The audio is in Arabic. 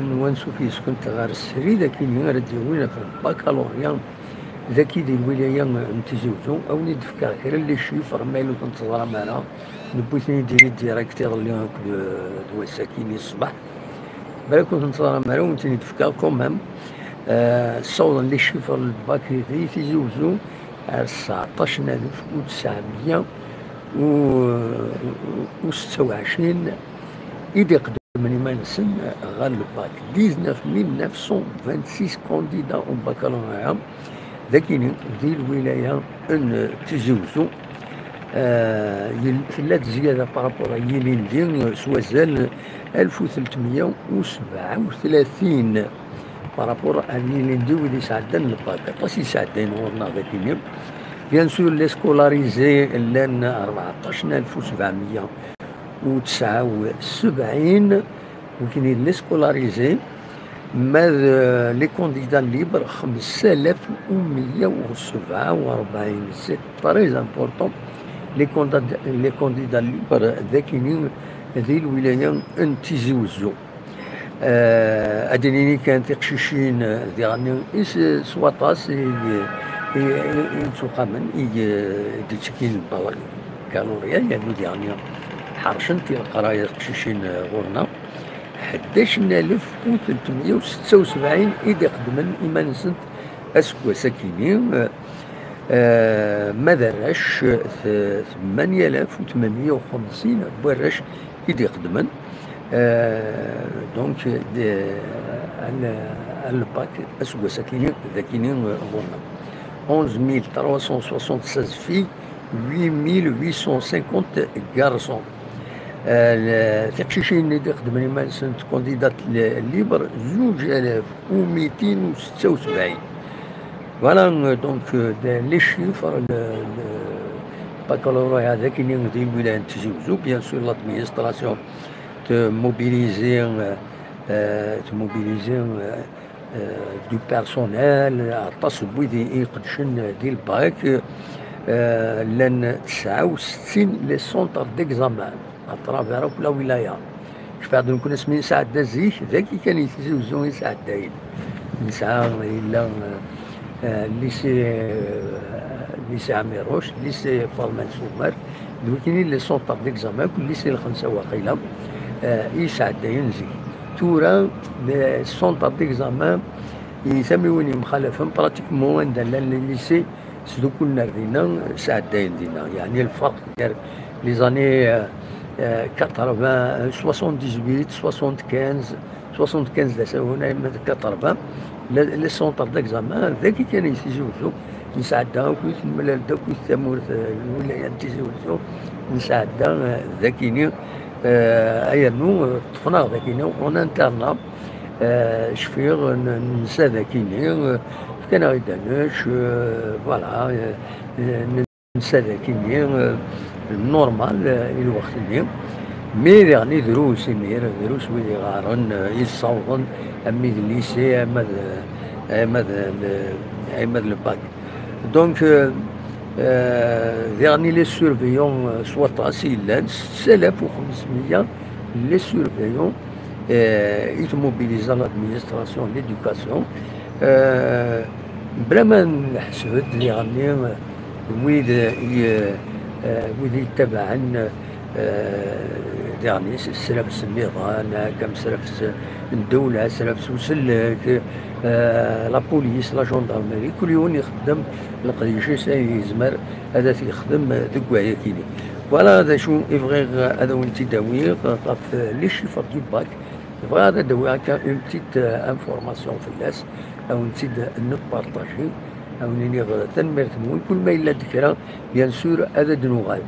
نوانسو كنت غير السري ذاك اللي راه ديوينا في الباكالوريا ذاكي ديال الولايه نتزوجو او ندفكا غير لي شيفر مالو تنتظر معنا نبوتني ندير ديريكتير اللي دوا ساكيني الصباح بلا كنت نتظر معنا ونتني دفكا كومام صولا لي شيفر الباك دي تيزوجو 19926 إذا قدمني ما نسن غير الباك 1926 كونديدا أو بكالوريا ذاكيني ديال الولاية تزوجو ثلاث زيادة بارابور يليندي سوازال 1337 بارابور يليندي ولي سعدان الباك طاس يسعدين ورنا ذاكيني بيان سور لي سكولاريزي لان 14779 وكاينين لي سكولاريزي ماذا لي كونديدا ليبر 5147 سي تري امبورطون لي كونديدا ليبر ذاكينين هذه الولايه تيزوجو ادينيني كانت قشيشين يعني سواطاس يتوقمن ديتشكين كالوريا يعني يعني حرشن في القرايه قشيشين غورنا 11376 إذا قدمن إيمان سنت أسكوا ساكنين ماذا راش 8850 براش إذا قدمن دونك الباك أسكوا ساكنين ذاكينين غورنا 11376 filles 8850 garçons تقشيشين اللي خدمني ما سنت كونديدات ليبر 2276 فوالا دونك لي شيفر الباكالوريا هذاك اللي ديال الولايه تزوجو بيان سور لادمينستراسيون تموبيليزي دو بيرسونيل عطاس بويدي يقدشن ديال الباك لان 69 لي سونتر ديكزامان أطرافها كل ولاية شفا عندهم كنا سمين سعد زيك ذاكي كان يتزوجو يسعد داين نسعى إلا ليسي عميروش ليسي فالمان سومر كاينين لي سونتر ديكزامان كل ليسي الخمسة واقيلا يسعد داين زيك تورا لي سونتر ديكزامان يسميوني مخالفهم براتيكمون عندنا ليسي سدو كنا دينا سعد داين دينا يعني الفرق ديال لي زاني 80 78 75 75 هنا 80 لي سونتر ديكزامان ذاكي كان يتزوجو نساعدها وكنت الملال دا كنت تمور الولاية تزوجو نساعدها ذاكيني ايرنو طفنا ذاكيني اون انترنا شفيغ نسا ذاكيني كان غيدانوش فوالا نسا ذاكيني النورمال الوقت اللي مي يعني دروس ويلي غارن يصوغن امي الليسي اماد الباك دونك يعني لي سورفيون سوا تاسيلان 6500 لي سورفيون يتموبيليزا لادمينستراسيون ليدوكاسيون بلا ما نحسب اللي غني ويد يتبعن يعني سلابس النظام كم سلابس الدولة سلابس وسلك لا بوليس لا جوندارمري كل يوم يخدم القضية يزمر هذا يخدم ذوك كيني فوالا هذا شو يبغي هذا وانت داوي طاف لي شيفر دو باك يبغي هذا داوي هكا اون بتيت انفورماسيون في الناس او نزيد نبارطاجي او نيني تنمرت كل ما الا ذكرى بيان سور هذا دنو غايب